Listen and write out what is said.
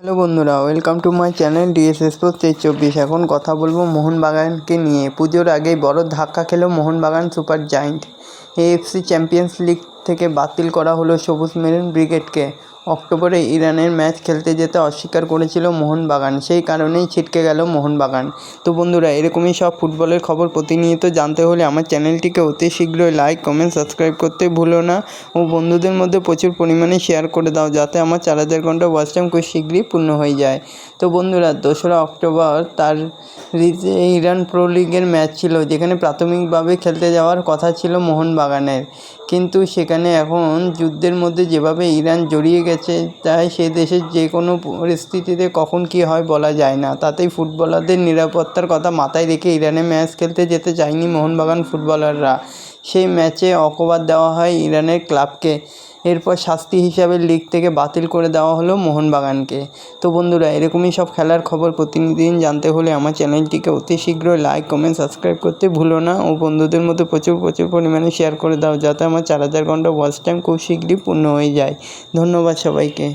Hello বন্ধুরা, welcome to my channel DS sports 24। এখন কথা বলবো মোহনবাগানকে নিয়ে। পুজোর আগেই বড় ধাক্কা খেল Mohun Bagan super giant. AFC champions league থেকে বাতিল করা হলো সবুজ মেরুন ব্রিগেডকে। অক্টোবরে ইরানের ম্যাচ খেলতে যেতে অস্বীকার করেছিল মোহনবাগান, সেই কারণেই ছিটকে গেল মোহনবাগান। তো বন্ধুরা, এরকমই সব ফুটবলের খবর প্রতিনিয়ত জানতে হলে আমার চ্যানেলটিকে অতি শীঘ্রই লাইক, কমেন্ট, সাবস্ক্রাইব করতে ভুলো না ও বন্ধুদের মধ্যে প্রচুর পরিমাণে শেয়ার করে দাও, যাতে আমার 4000 ঘন্টা ওয়াচ টাইম খুব শীঘ্রই পূর্ণ হয়ে যায়। তো বন্ধুরা, 2রা অক্টোবর তার ইরান প্রো লিগের ম্যাচ ছিল, যেখানে প্রাথমিকভাবে খেলতে যাওয়ার কথা ছিল মোহনবাগানের, কিন্তু সেখানে এখন যুদ্ধের মধ্যে যেভাবে ইরান জড়িয়ে গেছে, তাই সে দেশের যে কোনো পরিস্থিতিতে কখন কী হয় বলা যায় না। তাতেই ফুটবলারদের নিরাপত্তার কথা মাথায় রেখে ইরানে ম্যাচ খেলতে যেতে চায়নি মোহনবাগান ফুটবলাররা। সেই ম্যাচে অপবাদ দেওয়া হয় ইরানের ক্লাবকে। এরপর শাস্তি হিসাবে লিগ থেকে বাতিল করে দেওয়া হলো মোহনবাগানকে। তো বন্ধুরা, এরকমই সব খেলার খবর প্রতিদিন জানতে হলে আমার চ্যানেলটিকে অতি শীঘ্রই লাইক, কমেন্ট, সাবস্ক্রাইব করতে ভুলো না ও বন্ধুদের মধ্যে প্রচুর পরিমাণে শেয়ার করে দাও, যাতে আমার 4000 ঘন্টা ওয়াচ টাইম খুব শীঘ্রই পূর্ণ হয়ে যায়। ধন্যবাদ সবাইকে।